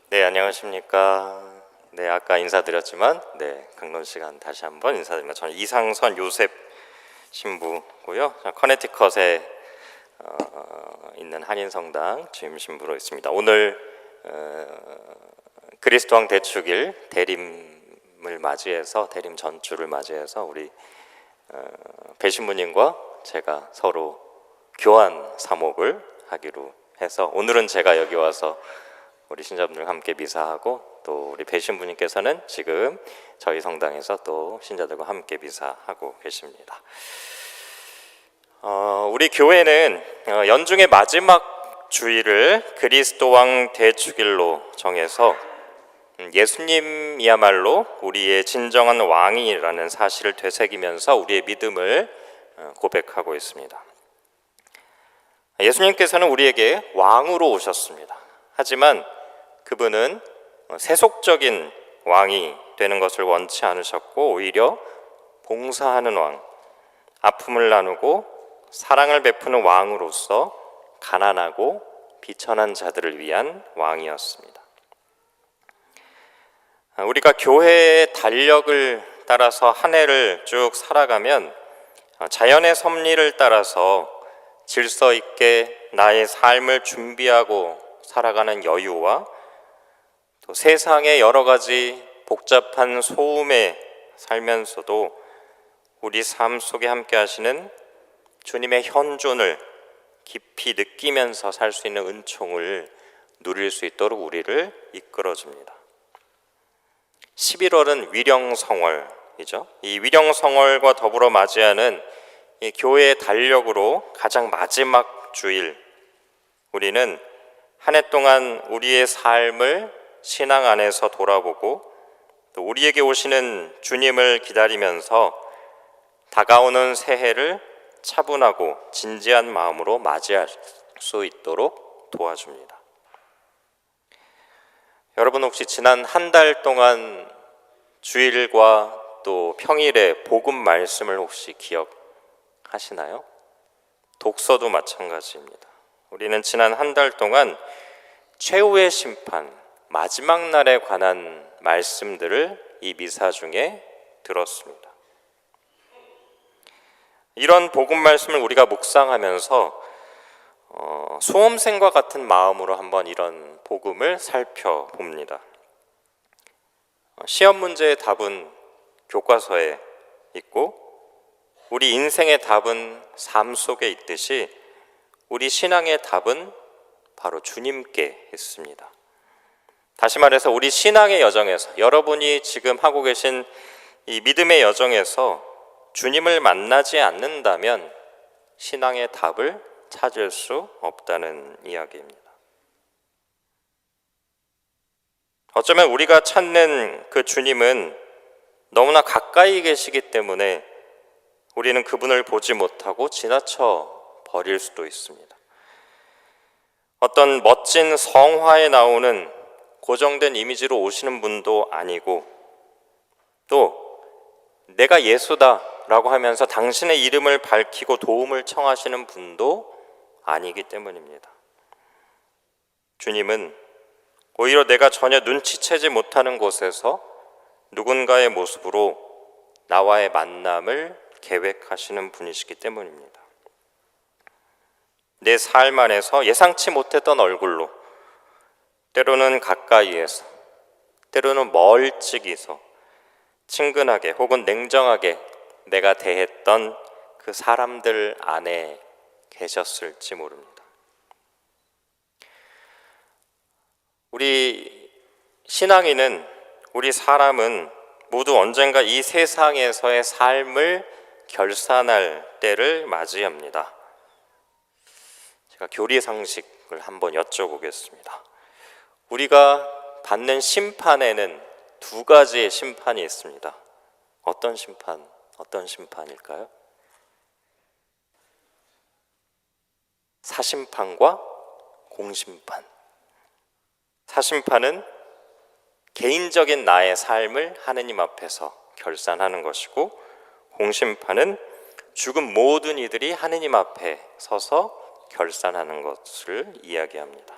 네, 안녕하십니까. 네, 아까 인사드렸지만, 강론 시간 다시 한번 인사드립니다. 저는 이상선 요셉 신부고요. 커네티컷에 있는 한인성당 주임 신부로 있습니다. 오늘 그리스도왕 대축일 대림을 맞이해서 대림 전주를 맞이해서 우리 배신부님과 제가 서로 교환 사목을 하기로 해서 오늘은 제가 여기 와서 우리 신자분들과 함께 미사하고 또 우리 배신부님께서는 지금 저희 성당에서 또 신자들과 함께 미사하고 계십니다. 우리 교회는 연중의 마지막 주일을 그리스도왕 대축일로 정해서 예수님이야말로 우리의 진정한 왕이라는 사실을 되새기면서 우리의 믿음을 고백하고 있습니다. 예수님께서는 우리에게 왕으로 오셨습니다. 하지만 그분은 세속적인 왕이 되는 것을 원치 않으셨고 오히려 봉사하는 왕, 아픔을 나누고 사랑을 베푸는 왕으로서 가난하고 비천한 자들을 위한 왕이었습니다. 우리가 교회의 달력을 따라서 한 해를 쭉 살아가면 자연의 섭리를 따라서 질서 있게 나의 삶을 준비하고 살아가는 여유와 또 세상의 여러 가지 복잡한 소음에 살면서도 우리 삶 속에 함께 하시는 주님의 현존을 깊이 느끼면서 살 수 있는 은총을 누릴 수 있도록 우리를 이끌어줍니다. 11월은 위령성월이죠. 이 위령성월과 더불어 맞이하는 이 교회의 달력으로 가장 마지막 주일, 우리는 한 해 동안 우리의 삶을 신앙 안에서 돌아보고 또 우리에게 오시는 주님을 기다리면서 다가오는 새해를 차분하고 진지한 마음으로 맞이할 수 있도록 도와줍니다. 여러분 혹시 지난 한 달 동안 주일과 또 평일에 복음 말씀을 혹시 기억하시나요? 독서도 마찬가지입니다. 우리는 지난 한 달 동안 최후의 심판, 마지막 날에 관한 말씀들을 이 미사 중에 들었습니다. 이런 복음 말씀을 우리가 묵상하면서 수험생과 같은 마음으로 한번 이런 복음을 살펴봅니다. 시험 문제의 답은 교과서에 있고 우리 인생의 답은 삶 속에 있듯이 우리 신앙의 답은 바로 주님께 있습니다. 다시 말해서 우리 신앙의 여정에서 여러분이 지금 하고 계신 이 믿음의 여정에서 주님을 만나지 않는다면 신앙의 답을 찾을 수 없다는 이야기입니다. 어쩌면 우리가 찾는 그 주님은 너무나 가까이 계시기 때문에 우리는 그분을 보지 못하고 지나쳐 버릴 수도 있습니다. 어떤 멋진 성화에 나오는 고정된 이미지로 오시는 분도 아니고 또 내가 예수다라고 하면서 당신의 이름을 밝히고 도움을 청하시는 분도 아니기 때문입니다. 주님은 오히려 내가 전혀 눈치채지 못하는 곳에서 누군가의 모습으로 나와의 만남을 계획하시는 분이시기 때문입니다. 내 삶 안에서 예상치 못했던 얼굴로 때로는 가까이에서 때로는 멀찍이서 친근하게 혹은 냉정하게 내가 대했던 그 사람들 안에 계셨을지 모릅니다. 우리 신앙인은 우리 사람은 모두 언젠가 이 세상에서의 삶을 결산할 때를 맞이합니다. 제가 교리 상식을 한번 여쭤보겠습니다. 우리가 받는 심판에는 두 가지의 심판이 있습니다. 어떤 심판일까요? 사심판과 공심판. 사심판은 개인적인 나의 삶을 하느님 앞에서 결산하는 것이고, 공심판은 죽은 모든 이들이 하느님 앞에 서서 결산하는 것을 이야기합니다.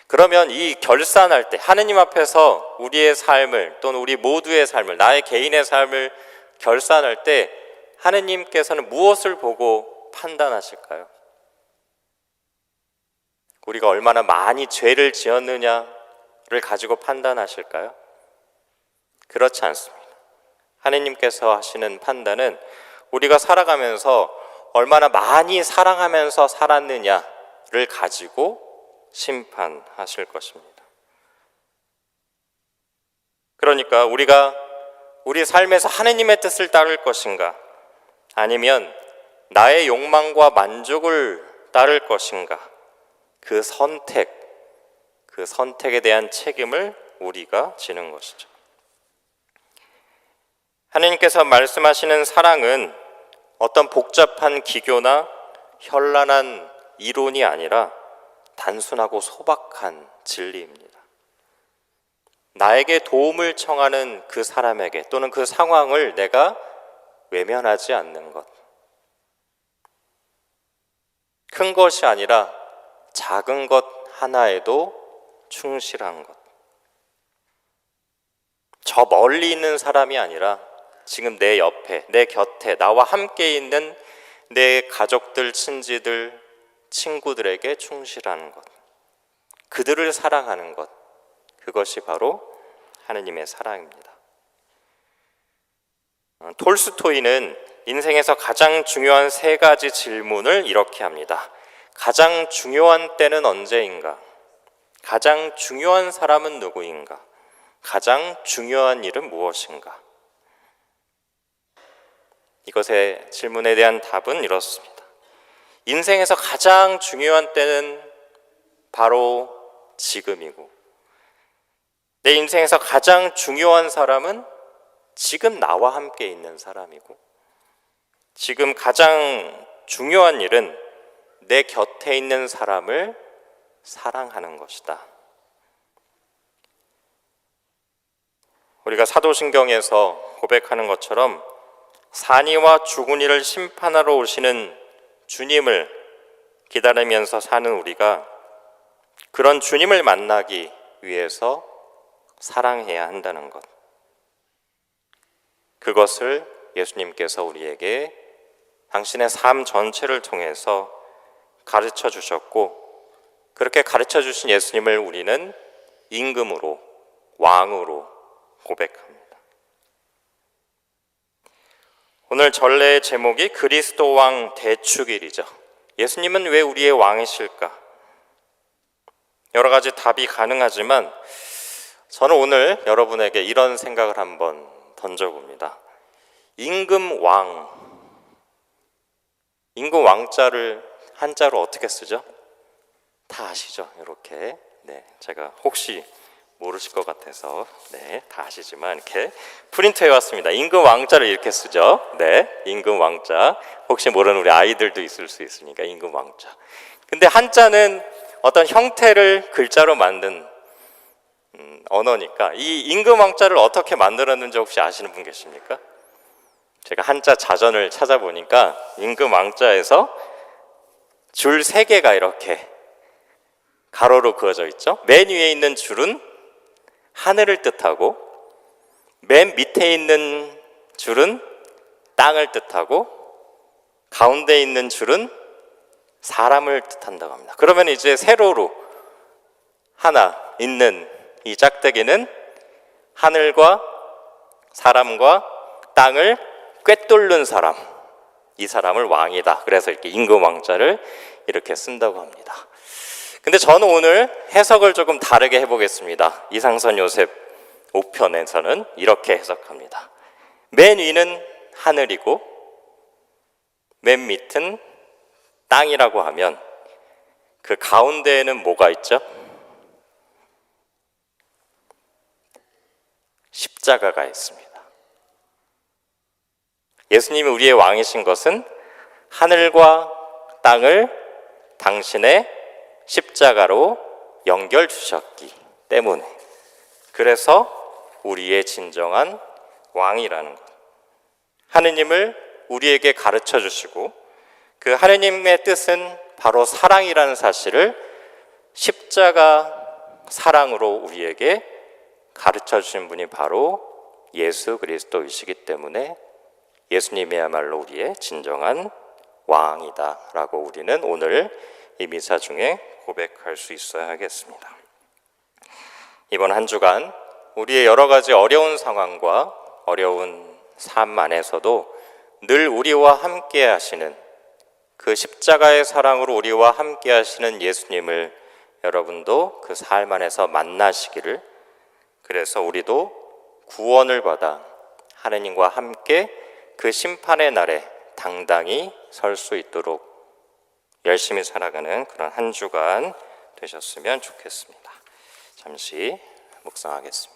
그러면 이 결산할 때 하느님 앞에서 우리의 삶을 또는 우리 모두의 삶을, 나의 개인의 삶을 결산할 때 하느님께서는 무엇을 보고 판단하실까요? 우리가 얼마나 많이 죄를 지었느냐를 가지고 판단하실까요? 그렇지 않습니다. 하느님께서 하시는 판단은 우리가 살아가면서 얼마나 많이 사랑하면서 살았느냐를 가지고 심판하실 것입니다. 그러니까 우리가 우리 삶에서 하느님의 뜻을 따를 것인가, 아니면 나의 욕망과 만족을 따를 것인가, 그 선택에 대한 책임을 우리가 지는 것이죠. 하느님께서 말씀하시는 사랑은 어떤 복잡한 기교나 현란한 이론이 아니라 단순하고 소박한 진리입니다. 나에게 도움을 청하는 그 사람에게 또는 그 상황을 내가 외면하지 않는 것. 큰 것이 아니라 작은 것 하나에도 충실한 것. 저 멀리 있는 사람이 아니라 지금 내 옆에, 내 곁에 나와 함께 있는 내 가족들, 친지들, 친구들에게 충실하는 것. 그들을 사랑하는 것. 그것이 바로 하느님의 사랑입니다. 톨스토이는 인생에서 가장 중요한 세 가지 질문을 이렇게 합니다. 가장 중요한 때는 언제인가? 가장 중요한 사람은 누구인가? 가장 중요한 일은 무엇인가? 이것의 질문에 대한 답은 이렇습니다. 인생에서 가장 중요한 때는 바로 지금이고, 내 인생에서 가장 중요한 사람은 지금 나와 함께 있는 사람이고, 지금 가장 중요한 일은 내 곁에 있는 사람을 사랑하는 것이다. 우리가 사도신경에서 고백하는 것처럼 산이와 죽은이를 심판하러 오시는 주님을 기다리면서 사는 우리가 그런 주님을 만나기 위해서 사랑해야 한다는 것. 그것을 예수님께서 우리에게 당신의 삶 전체를 통해서 가르쳐 주셨고, 그렇게 가르쳐 주신 예수님을 우리는 임금으로, 왕으로 고백합니다. 오늘 전례의 제목이 그리스도 왕 대축일이죠. 예수님은 왜 우리의 왕이실까? 여러 가지 답이 가능하지만 저는 오늘 여러분에게 이런 생각을 한번 던져봅니다. 임금 왕자를 한자로 어떻게 쓰죠? 다 아시죠? 이렇게. 네, 제가 혹시 모르실 것 같아서 다 아시지만 이렇게 프린트해 왔습니다. 임금 왕자를 이렇게 쓰죠. 네, 임금 왕자. 혹시 모르는 우리 아이들도 있을 수 있으니까 임금 왕자. 근데 한자는 어떤 형태를 글자로 만든 언어니까 이 임금 왕자를 어떻게 만들었는지 혹시 아시는 분 계십니까? 제가 한자 자전을 찾아보니까 임금 왕자에서 줄 3개가 이렇게 가로로 그어져 있죠. 맨 위에 있는 줄은 하늘을 뜻하고, 맨 밑에 있는 줄은 땅을 뜻하고, 가운데 있는 줄은 사람을 뜻한다고 합니다. 그러면 이제 세로로 하나 있는 이 짝대기는 하늘과 사람과 땅을 꿰뚫는 사람, 이 사람을 왕이다. 그래서 이렇게 임금 왕자를 이렇게 쓴다고 합니다. 근데 저는 오늘 해석을 조금 다르게 해보겠습니다. 이상선 요셉 5편에서는 이렇게 해석합니다. 맨 위는 하늘이고 맨 밑은 땅이라고 하면 그 가운데에는 뭐가 있죠? 십자가가 있습니다. 예수님이 우리의 왕이신 것은 하늘과 땅을 당신의 십자가로 연결 주셨기 때문에, 그래서 우리의 진정한 왕이라는 것, 하느님을 우리에게 가르쳐 주시고 그 하느님의 뜻은 바로 사랑이라는 사실을 십자가 사랑으로 우리에게 가르쳐 주신 분이 바로 예수 그리스도이시기 때문에 예수님이야말로 우리의 진정한 왕이다라고 우리는 오늘 이 미사 중에 고백할 수 있어야 하겠습니다. 이번 한 주간 우리의 여러 가지 어려운 상황과 어려운 삶 안에서도 늘 우리와 함께 하시는 그 십자가의 사랑으로 우리와 함께 하시는 예수님을 여러분도 그 삶 안에서 만나시기를, 그래서 우리도 구원을 받아 하느님과 함께 그 심판의 날에 당당히 설 수 있도록 열심히 살아가는 그런 한 주간 되셨으면 좋겠습니다. 잠시 묵상하겠습니다.